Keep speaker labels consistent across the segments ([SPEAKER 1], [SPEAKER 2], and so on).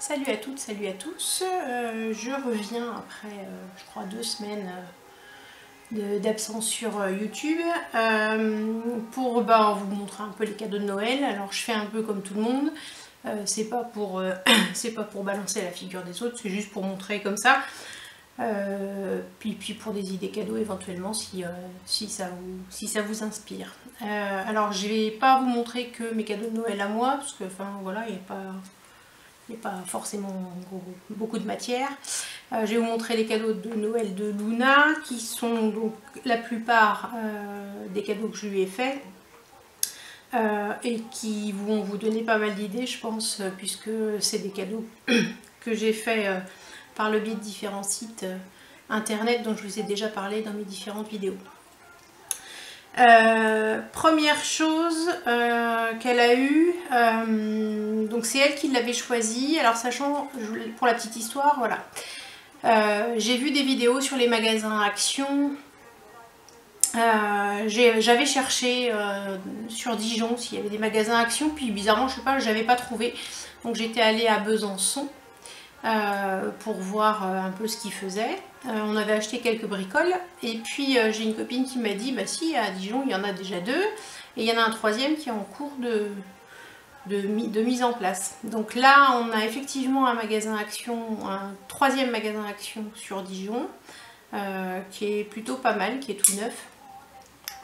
[SPEAKER 1] Salut à toutes, salut à tous. Je reviens après, je crois, 2 semaines d'absence sur YouTube pour vous montrer un peu les cadeaux de Noël. Alors je fais un peu comme tout le monde. C'est pas pour balancer la figure des autres, c'est juste pour montrer comme ça. Puis pour des idées cadeaux éventuellement si ça vous inspire. Alors je vais pas vous montrer que mes cadeaux de Noël à moi, parce que voilà, il n'y a pas forcément beaucoup de matière. Je vais vous montrer les cadeaux de Noël de Luna, qui sont donc la plupart des cadeaux que je lui ai faits. Et qui vont vous donner pas mal d'idées, je pense, puisque c'est des cadeaux que j'ai faits par le biais de différents sites internet dont je vous ai déjà parlé dans mes différentes vidéos. Première chose qu'elle a eue, donc c'est elle qui l'avait choisi. Alors sachant, pour la petite histoire, voilà, j'ai vu des vidéos sur les magasins Action. J'avais cherché sur Dijon s'il y avait des magasins Action, puis bizarrement je sais pas, j'avais pas trouvé, donc j'étais allée à Besançon pour voir un peu ce qu'ils faisaient. On avait acheté quelques bricoles et puis j'ai une copine qui m'a dit bah si, à Dijon il y en a déjà 2 et il y en a un troisième qui est en cours de mise en place. Donc là on a effectivement un magasin Action, un troisième magasin Action sur Dijon qui est plutôt pas mal, qui est tout neuf.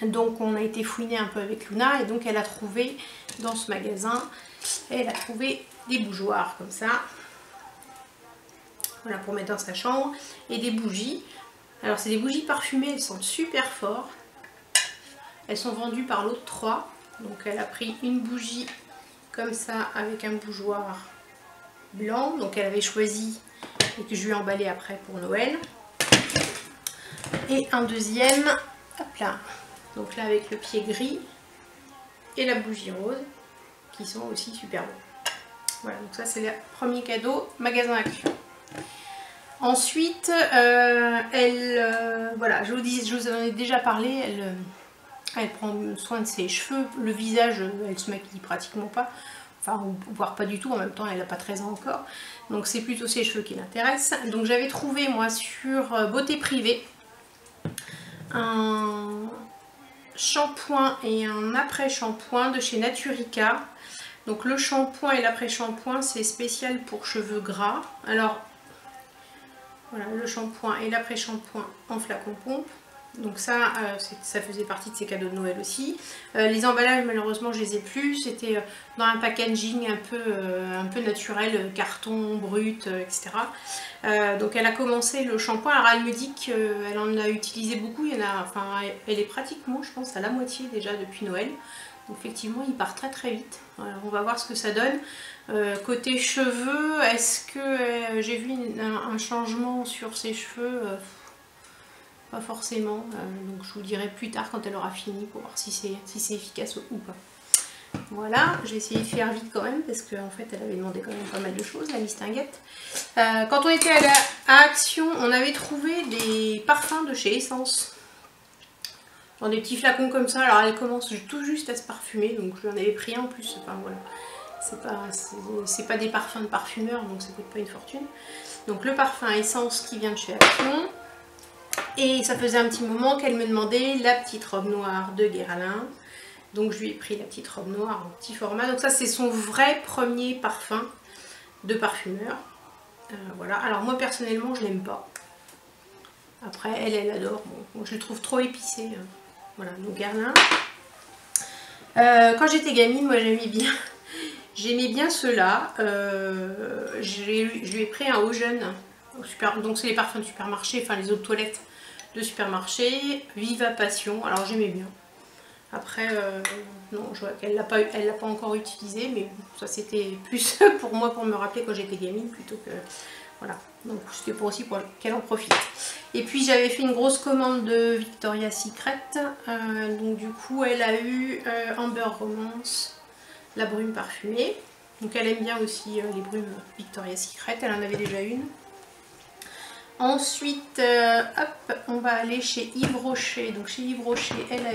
[SPEAKER 1] Donc on a été fouiner un peu avec Luna et donc elle a trouvé dans ce magasin, elle a trouvé des bougeoirs comme ça. Voilà, pour mettre dans sa chambre, et des bougies. Alors c'est des bougies parfumées, elles sentent super fort. Elles sont vendues par l'autre 3. Donc elle a pris une bougie comme ça avec un bougeoir blanc, donc elle avait choisi et que je lui ai emballé après pour Noël. Et un deuxième, hop là, donc là avec le pied gris et la bougie rose qui sont aussi super beaux. Voilà, donc ça c'est le premier cadeau magasin Action. Ensuite, voilà, je vous en ai déjà parlé, elle prend soin de ses cheveux, le visage, elle se maquille pratiquement pas, enfin, voire pas du tout, en même temps elle n'a pas 13 ans encore, donc c'est plutôt ses cheveux qui l'intéressent. Donc j'avais trouvé moi sur Beauté Privée un shampoing et un après-shampoing de chez Naturica. Donc le shampoing et l'après-shampoing c'est spécial pour cheveux gras. Alors voilà, le shampoing et l'après-shampoing en flacon pompe. Donc ça, ça faisait partie de ces cadeaux de Noël aussi. Les emballages, malheureusement, je les ai plus. C'était dans un packaging un peu naturel, carton, brut, etc. Donc elle a commencé le shampoing. Alors elle me dit qu'elle en a utilisé beaucoup. Il y en a, enfin, elle est pratiquement, je pense, à la moitié déjà depuis Noël. Donc effectivement, il part très très vite. Alors, on va voir ce que ça donne. Côté cheveux, est-ce que j'ai vu un changement sur ses cheveux? Pas forcément. Donc je vous dirai plus tard quand elle aura fini pour voir si c'est efficace ou pas. Voilà, j'ai essayé de faire vite quand même parce qu'en fait elle avait demandé quand même pas mal de choses, la mistinguette. Quand on était à Action, on avait trouvé des parfums de chez Essence. Dans des petits flacons comme ça. Alors elle commence tout juste à se parfumer, donc je lui en avais pris un en plus. Enfin voilà. C'est pas des parfums de parfumeur, donc ça coûte pas une fortune. Donc le parfum Essence qui vient de chez Action. Et ça faisait un petit moment qu'elle me demandait la petite robe noire de Guerlain. Donc je lui ai pris la petite robe noire en petit format. Donc ça c'est son vrai premier parfum de parfumeur. Voilà. Alors moi personnellement je l'aime pas. Après elle adore. Bon, je le trouve trop épicé. Voilà, donc Guerlain. Quand j'étais gamine, moi j'aimais bien ceux-là. Je lui ai pris un Eau Jeune. Donc c'est les parfums de supermarché, enfin les eaux de toilette de supermarché. Viva Passion, alors j'aimais bien. Après, non, je vois qu'elle l'a pas encore utilisé, mais ça c'était plus pour moi, pour me rappeler quand j'étais gamine, plutôt que... Voilà, donc c'était pour aussi pour qu'elle en profite. Et puis j'avais fait une grosse commande de Victoria's Secret, donc du coup elle a eu Amber Romance, la brume parfumée. Donc elle aime bien aussi les brumes Victoria's Secret, elle en avait déjà une. Ensuite, hop, on va aller chez Yves Rocher. Donc chez Yves Rocher, elle a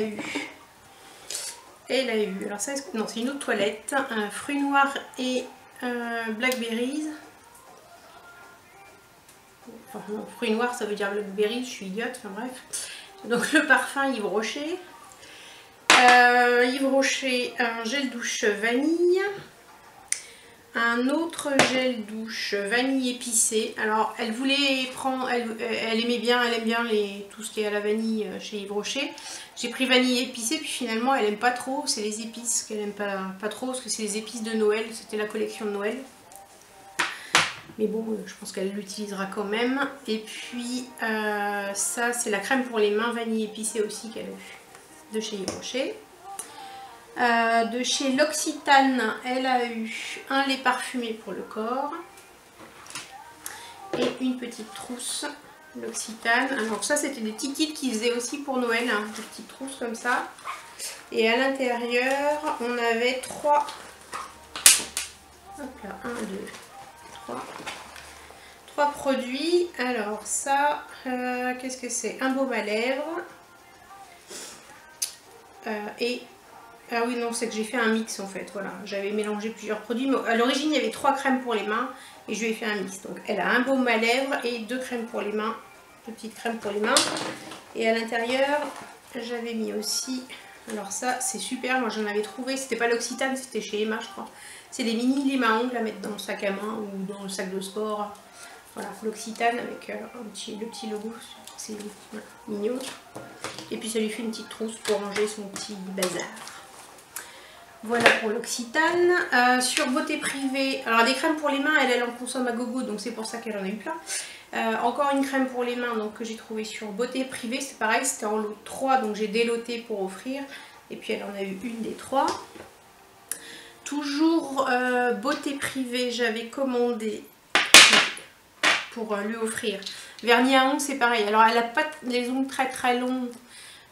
[SPEAKER 1] eu, alors ça, non, c'est une autre toilette, un fruit noir et blackberries. Enfin, fruit noir, ça veut dire blackberry, je suis idiote, enfin bref. Donc le parfum Yves Rocher. Yves Rocher, un gel douche vanille. Un autre gel douche vanille épicée. Alors elle voulait prendre, elle aimait bien, elle aime bien tout ce qui est à la vanille chez Yves Rocher. J'ai pris vanille épicée, puis finalement elle aime pas trop, c'est les épices qu'elle aime pas trop, parce que c'est les épices de Noël, c'était la collection de Noël. Mais bon, je pense qu'elle l'utilisera quand même. Et puis ça c'est la crème pour les mains vanille épicée aussi qu'elle a eu de chez Yves Rocher. De chez L'Occitane, elle a eu un lait parfumé pour le corps et une petite trousse L'Occitane. Alors ça c'était des petits kits qu'ils faisaient aussi pour Noël, hein, des petites trousses comme ça. Et à l'intérieur on avait trois, hop là, 1, 2, 3 produits. Alors ça, qu'est-ce que c'est? Un baume à lèvres et... Ah oui, non, c'est que j'ai fait un mix en fait, voilà. J'avais mélangé plusieurs produits, mais à l'origine, il y avait 3 crèmes pour les mains et je lui ai fait un mix. Donc, elle a un baume à lèvres et 2 crèmes pour les mains, 2 petites crèmes pour les mains. Et à l'intérieur, j'avais mis aussi, alors ça, c'est super, moi j'en avais trouvé, c'était pas L'Occitane, c'était chez Emma, je crois. C'est des mini limes à ongles à mettre dans le sac à main ou dans le sac de sport. Voilà, L'Occitane avec le petit logo, c'est voilà, mignon. Et puis ça lui fait une petite trousse pour ranger son petit bazar. Voilà pour L'Occitane. Sur Beauté Privée, alors des crèmes pour les mains, elle en consomme à gogo, donc c'est pour ça qu'elle en a eu plein. Encore une crème pour les mains donc, que j'ai trouvé sur Beauté Privée, c'est pareil, c'était en lot de 3, donc j'ai déloté pour offrir. Et puis elle en a eu une des 3. Toujours Beauté Privée, j'avais commandé pour lui offrir. Vernis à ongles, c'est pareil. Alors elle n'a pas les ongles très longs.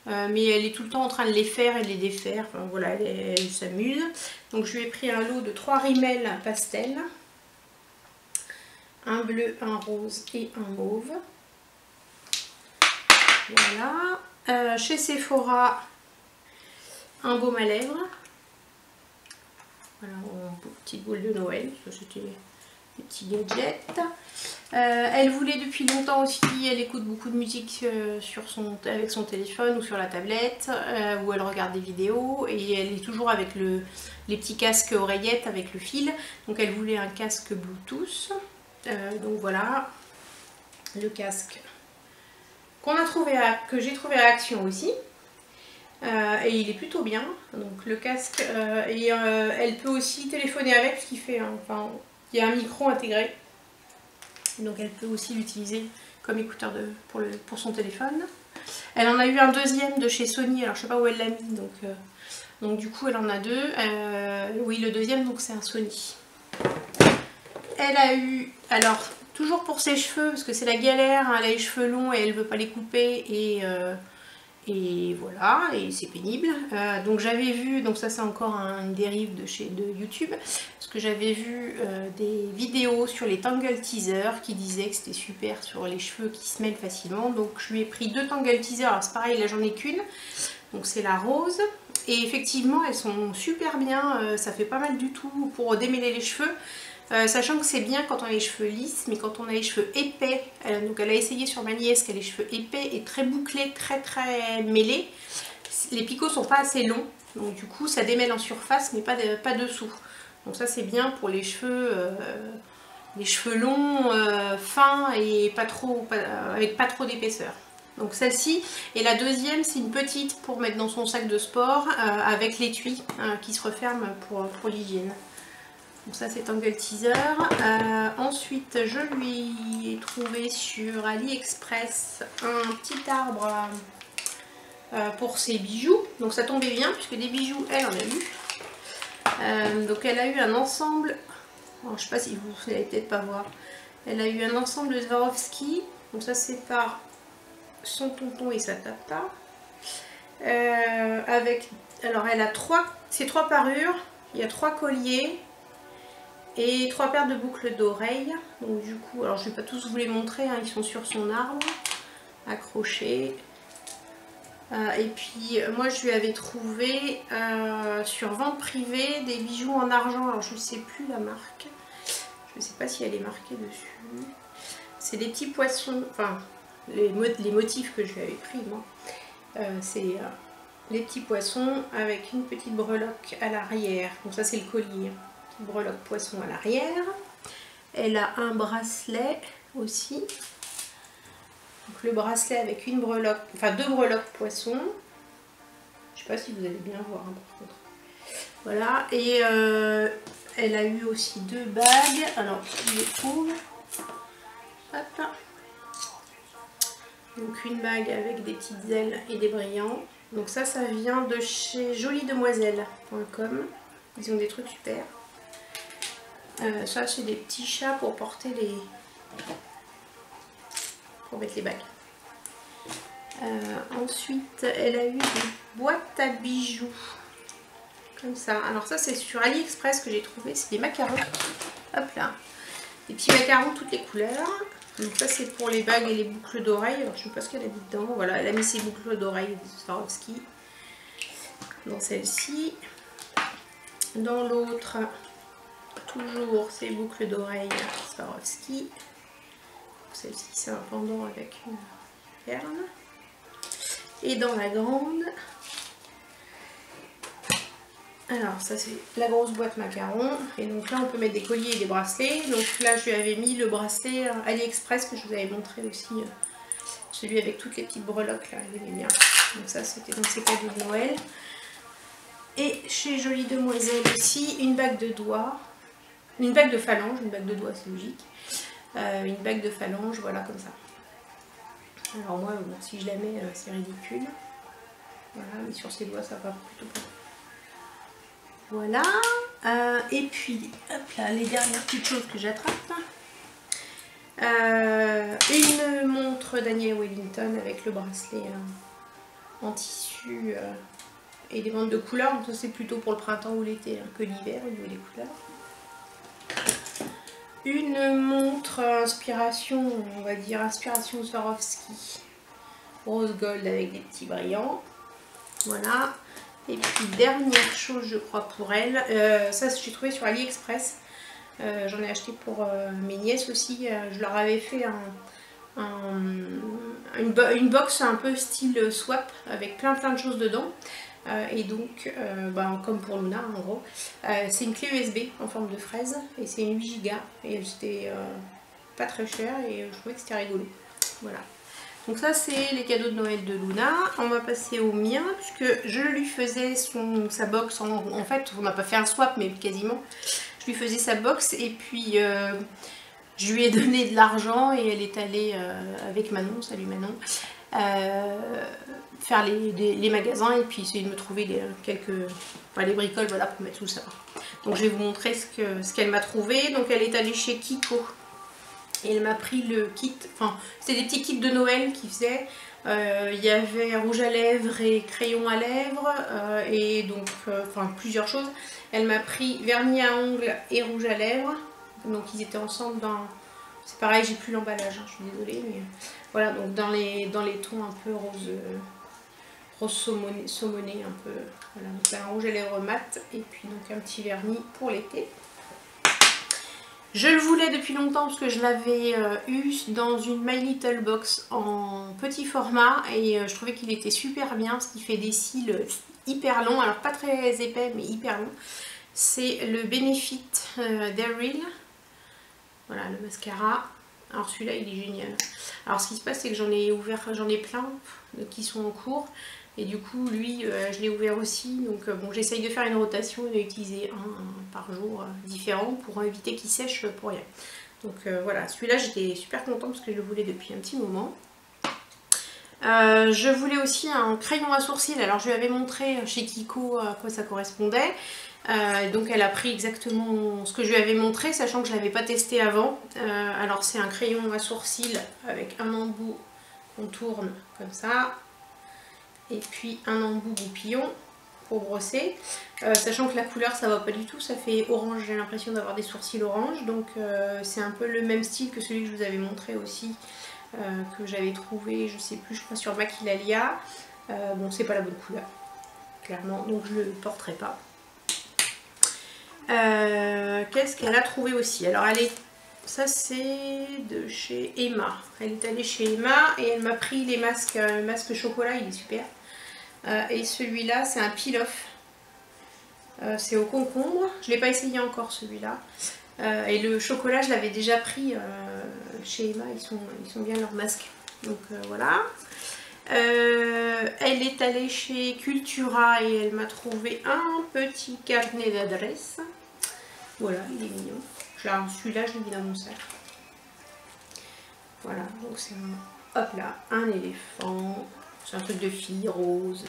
[SPEAKER 1] Mais elle est tout le temps en train de les faire et de les défaire. Enfin, voilà, elle s'amuse. Donc je lui ai pris un lot de 3 rimels pastel. Un bleu, un rose et un mauve. Voilà. Chez Sephora, un baume à lèvres. Voilà, en petite boule de Noël. Ça c'était des petits gadgets. Elle voulait depuis longtemps aussi, elle écoute beaucoup de musique avec son téléphone ou sur la tablette, où elle regarde des vidéos et elle est toujours avec les petits casques oreillettes avec le fil. Donc elle voulait un casque Bluetooth. Donc voilà, le casque que j'ai trouvé à Action aussi. Et il est plutôt bien. Donc le casque, elle peut aussi téléphoner avec, parce qu'il fait, enfin, il y a un micro intégré. Donc elle peut aussi l'utiliser comme écouteur pour son téléphone. Elle en a eu un deuxième de chez Sony, alors je sais pas où elle l'a mis, donc du coup elle en a 2. Oui, le deuxième, donc c'est un Sony. Elle a eu, alors toujours pour ses cheveux, parce que c'est la galère, hein, elle a les cheveux longs et elle veut pas les couper et voilà, et c'est pénible. Donc j'avais vu, donc ça c'est encore une dérive de YouTube, parce que j'avais vu des vidéos sur les Tangle Teasers qui disaient que c'était super sur les cheveux qui se mêlent facilement. Donc je lui ai pris 2 Tangle Teasers, alors c'est pareil, là j'en ai qu'une, donc c'est la rose. Et effectivement elles sont super bien, ça fait pas mal du tout pour démêler les cheveux. Sachant que c'est bien quand on a les cheveux lisses, mais quand on a les cheveux épais, donc elle a essayé sur ma nièce qui a les cheveux épais et très bouclés, très mêlés, les picots sont pas assez longs, donc du coup ça démêle en surface mais pas dessous. Donc ça c'est bien pour les cheveux longs, fins et avec pas trop d'épaisseur. Donc celle-ci, et la deuxième c'est une petite pour mettre dans son sac de sport avec l'étui qui se referme pour l'hygiène. Donc ça c'est Tangle Teaser. Ensuite je lui ai trouvé sur AliExpress un petit arbre pour ses bijoux. Donc ça tombait bien puisque des bijoux elle en a eu. Donc elle a eu un ensemble, alors, je sais pas si vous allez peut-être pas voir. Elle a eu un ensemble de Swarovski. Donc ça c'est par son tonton et sa tata. Alors elle a ces 3 parures. Il y a 3 colliers. Et 3 paires de boucles d'oreilles. Donc du coup, alors je vais pas tous vous les montrer, hein, ils sont sur son arbre, accrochés. Et puis moi je lui avais trouvé sur vente privée des bijoux en argent. Alors je ne sais plus la marque. Je ne sais pas si elle est marquée dessus. c'est des petits poissons, enfin les motifs que je lui avais pris moi, c'est les petits poissons avec une petite breloque à l'arrière. Donc ça c'est le collier, petite breloque poisson à l'arrière. Elle a un bracelet aussi. Donc le bracelet avec une breloque, enfin 2 breloques poisson. Je sais pas si vous allez bien voir hein, par contre. Voilà, et elle a eu aussi 2 bagues. Alors je les trouve. Hop. Donc une bague avec des petites ailes et des brillants. Donc ça vient de chez joliedemoiselle.com. Ils ont des trucs super. Ça c'est des petits chats pour porter les... pour mettre les bagues. Ensuite elle a eu des boîtes à bijoux. Comme ça. Alors ça c'est sur AliExpress que j'ai trouvé. C'est des macarons. Hop là. Des petits macarons toutes les couleurs. Donc ça c'est pour les bagues et les boucles d'oreilles. Alors je ne sais pas ce qu'elle a dit dedans. Voilà, elle a mis ses boucles d'oreilles de Swarovski. Dans celle-ci. Dans l'autre, toujours ces boucles d'oreilles Swarovski. Celle-ci c'est un pendant avec une perle. Et dans la grande, alors ça c'est la grosse boîte macaron. Et donc là on peut mettre des colliers et des bracelets. Donc là je lui avais mis le bracelet AliExpress que je vous avais montré aussi. Celui avec toutes les petites breloques là, il est bien. Donc ça c'était dans ses cadeaux de Noël. Et chez Jolie Demoiselle aussi, une bague de doigts. Une bague de phalange, une bague de doigts c'est logique. Une bague de phalange, voilà comme ça. Alors moi, bon, si je la mets, c'est ridicule. Voilà, mais sur ses doigts, ça va plutôt pas. Voilà. Et puis, hop là, les dernières petites choses que j'attrape. Une montre Daniel Wellington avec le bracelet en tissu et des bandes de couleurs. Donc ça, c'est plutôt pour le printemps ou l'été hein, que l'hiver au niveau des couleurs. Une montre inspiration, on va dire inspiration Swarovski, rose gold avec des petits brillants. Voilà. Et puis dernière chose je crois pour elle, ça j'ai trouvé sur AliExpress. J'en ai acheté pour mes nièces aussi. Je leur avais fait une box un peu style swap avec plein de choses dedans. Et donc, comme pour Luna en gros, c'est une clé USB en forme de fraise et c'est une 8 Go et elle c'était pas très cher et je trouvais que c'était rigolo. Voilà. Donc ça c'est les cadeaux de Noël de Luna. On va passer au mien puisque je lui faisais sa box. En fait on n'a pas fait un swap mais quasiment. Je lui faisais sa box et puis je lui ai donné de l'argent et elle est allée avec Manon, salut Manon, faire les magasins et puis essayer de me trouver les bricoles voilà, pour mettre tout ça. Donc je vais vous montrer ce qu'elle m'a trouvé. Donc elle est allée chez Kiko et elle m'a pris le kit, enfin c'était des petits kits de Noël qui faisaient. Il y avait rouge à lèvres et crayon à lèvres et donc plusieurs choses. Elle m'a pris vernis à ongles et rouge à lèvres. Donc ils étaient ensemble dans... C'est pareil, j'ai plus l'emballage, hein, je suis désolée. Mais voilà, donc dans les tons un peu rose saumoné un peu. Voilà, donc c'est un rouge à lèvres mat et puis donc un petit vernis pour l'été. Je le voulais depuis longtemps parce que je l'avais eu dans une My Little Box en petit format et je trouvais qu'il était super bien parce qu'il fait des cils hyper longs, alors pas très épais mais hyper longs. C'est le Benefit d'Avril. Voilà le mascara. Alors celui-là il est génial. Alors ce qui se passe c'est que j'en ai plein qui sont en cours. Et du coup lui je l'ai ouvert aussi. Donc bon j'essaye de faire une rotation et d'utiliser un par jour différent pour éviter qu'il sèche pour rien. Donc voilà, celui-là j'étais super contente parce que je le voulais depuis un petit moment. Je voulais aussi un crayon à sourcils. Alors je lui avais montré chez Kiko à quoi ça correspondait. Donc elle a pris exactement ce que je lui avais montré, sachant que je ne l'avais pas testé avant. Alors c'est un crayon à sourcils avec un embout qu'on tourne comme ça. Et puis un embout goupillon pour brosser. Sachant que la couleur ça va pas du tout, ça fait orange, j'ai l'impression d'avoir des sourcils orange. Donc c'est un peu le même style que celui que je vous avais montré aussi. Que j'avais trouvé, je sais plus, je crois sur Maquilalia. Bon, c'est pas la bonne couleur, clairement, donc je le porterai pas. Qu'est-ce qu'elle a trouvé aussi? Alors, elle est ça c'est de chez Emma. Elle est allée chez Emma et elle m'a pris les masques, le masque chocolat, il est super. Et celui-là c'est un peel-off. C'est au concombre. Je ne l'ai pas essayé encore celui-là. Et le chocolat je l'avais déjà pris chez Emma, ils sont bien leurs masques. Donc voilà. Elle est allée chez Cultura et elle m'a trouvé un petit carnet d'adresses. Voilà, il est mignon. Celui-là, je l'ai mis dans mon sac. Voilà, donc c'est hop là, un éléphant. C'est un truc de fille rose.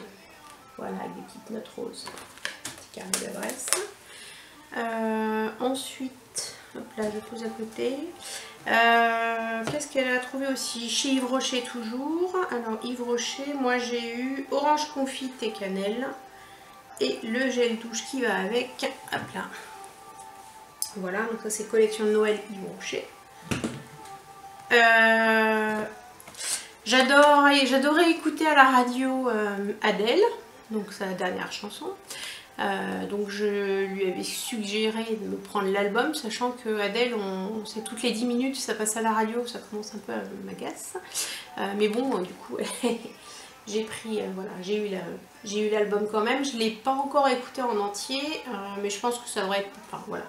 [SPEAKER 1] Voilà, avec des petites notes roses. Petit carnet d'adresses. Ensuite, hop là, je pose à côté. Qu'est-ce qu'elle a trouvé aussi? Chez Yves Rocher toujours. Alors Yves Rocher, moi j'ai eu orange confite et cannelle. Et le gel douche qui va avec. Hop là. Voilà, donc ça c'est collection de Noël Yves Rocher. J'adorais écouter à la radio Adèle, donc sa dernière chanson. Donc je lui avais suggéré de me prendre l'album, sachant que Adèle, c'est toutes les 10 minutes, ça passe à la radio, ça commence un peu à m'agacer. Mais bon, du coup, j'ai pris, voilà, j'ai eu l'album quand même. Je ne l'ai pas encore écouté en entier, mais je pense que ça devrait être, enfin voilà,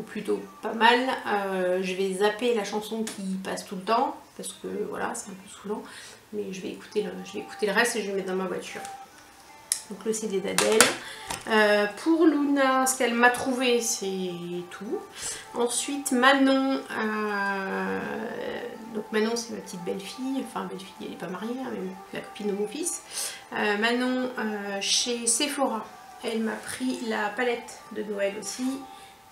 [SPEAKER 1] plutôt pas mal. Je vais zapper la chanson qui passe tout le temps, parce que voilà, c'est un peu saoulant. Mais je vais écouter le reste et je vais le mettre dans ma voiture. Donc le CD d'Adèle. Pour Luna, ce qu'elle m'a trouvé, c'est tout. Ensuite, Manon. Donc Manon, c'est ma petite belle-fille. Enfin, belle-fille, elle n'est pas mariée, hein, mais la copine de mon fils. Manon, chez Sephora. Elle m'a pris la palette de Noël aussi.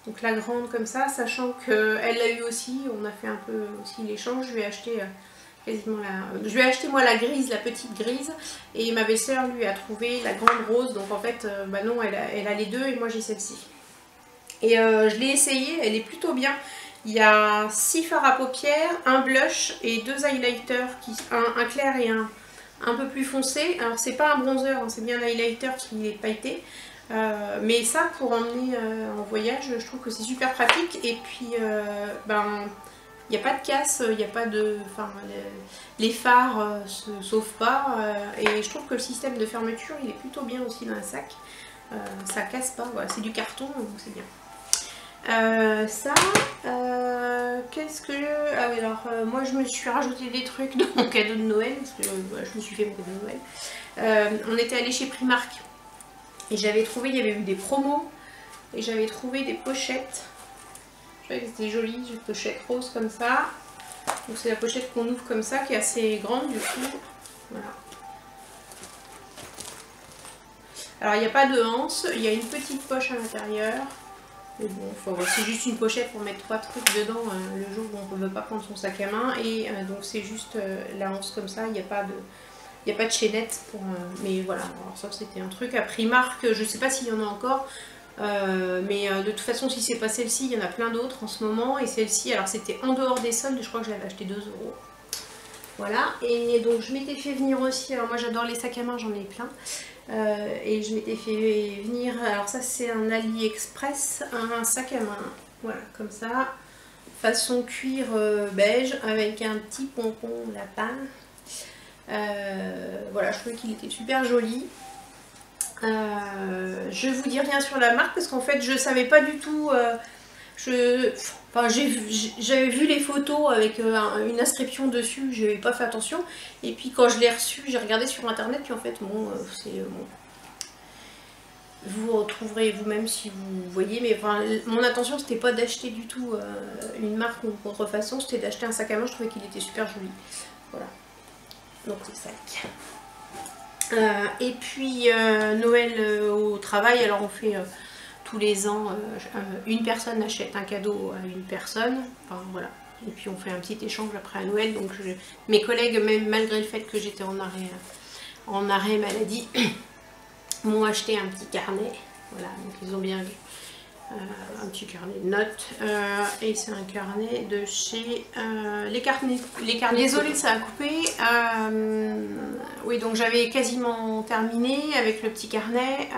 [SPEAKER 1] Donc la grande comme ça, sachant qu'elle l'a eu aussi. On a fait un peu aussi l'échange. Je lui ai acheté... quasiment je lui ai acheté moi la grise, la petite grise, et ma belle-sœur lui a trouvé la grande rose, donc en fait bah non, elle a les deux et moi j'ai celle-ci. Et je l'ai essayé, elle est plutôt bien. Il y a 6 fards à paupières, un blush et 2 highlighters, un clair et un peu plus foncé. Alors c'est pas un bronzer, hein, c'est bien un highlighter qui est pailleté. Mais ça pour emmener en voyage, je trouve que c'est super pratique. Et puis ben... il n'y a pas de casse, il n'y a pas de... Enfin, les phares se sauvent pas. Et je trouve que le système de fermeture, il est plutôt bien aussi dans un sac. Ça casse pas, voilà, c'est du carton, donc c'est bien. Qu'est-ce que... Ah oui, alors, moi je me suis rajouté des trucs dans mon cadeau de Noël, parce que je me suis fait mon cadeau de Noël. On était allé chez Primark, et j'avais trouvé, il y avait eu des promos, et j'avais trouvé des pochettes. C'était joli, une pochette rose comme ça. Donc c'est la pochette qu'on ouvre comme ça, qui est assez grande du coup. Voilà. Alors il n'y a pas de anse, il y a une petite poche à l'intérieur. Mais bon, c'est juste une pochette pour mettre 3 trucs dedans le jour où on ne veut pas prendre son sac à main. Et donc c'est juste la anse comme ça, il n'y a pas de chaînette pour... mais voilà, alors ça c'était un truc à Primark, je ne sais pas s'il y en a encore. Mais de toute façon, si c'est pas celle-ci, il y en a plein d'autres en ce moment. Et celle-ci, alors c'était en dehors des soldes, je crois que je l'avais acheté 2 €. Voilà, et donc je m'étais fait venir aussi, alors moi j'adore les sacs à main, j'en ai plein. Et je m'étais fait venir, alors ça c'est un AliExpress, un sac à main, voilà, comme ça, façon cuir beige, avec un petit pompon lapin. Voilà, je trouvais qu'il était super joli. Je vous dis rien sur la marque parce qu'en fait je savais pas du tout, j'avais vu les photos avec une inscription dessus, je n'avais pas fait attention, et puis quand je l'ai reçu j'ai regardé sur internet, puis en fait bon, bon, vous retrouverez vous-même si vous voyez, mais enfin, mon intention c'était pas d'acheter du tout une marque ou une contrefaçon, c'était d'acheter un sac à main, je trouvais qu'il était super joli. Voilà, donc le sac. Et puis Noël au travail, alors on fait tous les ans, une personne achète un cadeau à une personne, enfin voilà, et puis on fait un petit échange après à Noël. Donc mes collègues, même malgré le fait que j'étais en arrêt maladie, m'ont acheté un petit carnet, voilà, donc ils ont bien vu. Un petit carnet de notes, et c'est un carnet de chez les carnets. Désolée, ça a coupé. Oui, donc j'avais quasiment terminé avec le petit carnet.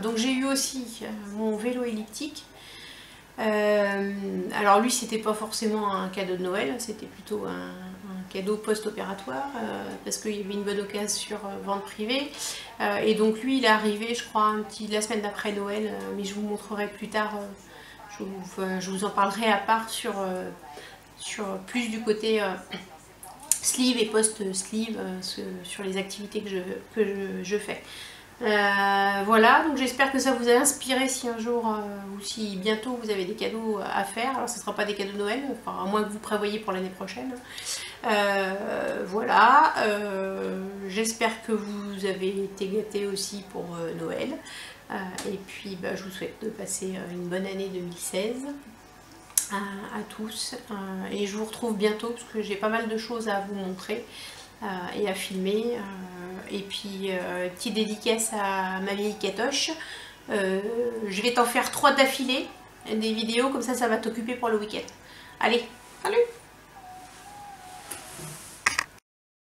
[SPEAKER 1] Donc j'ai eu aussi mon vélo elliptique. Alors lui, c'était pas forcément un cadeau de Noël, c'était plutôt un cadeau post-opératoire parce qu'il y avait une bonne occasion sur vente privée. Et donc lui, il est arrivé, je crois, la semaine d'après Noël, mais je vous montrerai plus tard. Je vous en parlerai à part sur plus du côté sleeve et post-sleeve sur les activités que je fais. Voilà, donc j'espère que ça vous a inspiré si un jour ou si bientôt vous avez des cadeaux à faire. Alors ce ne sera pas des cadeaux de Noël, enfin, à moins que vous prévoyez pour l'année prochaine. Voilà, j'espère que vous avez été gâtés aussi pour Noël. Et puis je vous souhaite de passer une bonne année 2016 à tous. Et je vous retrouve bientôt parce que j'ai pas mal de choses à vous montrer et à filmer. Et puis petite dédicace à ma vieille Catoche. Je vais t'en faire 3 d'affilée, des vidéos, comme ça va t'occuper pour le week-end. Allez, salut!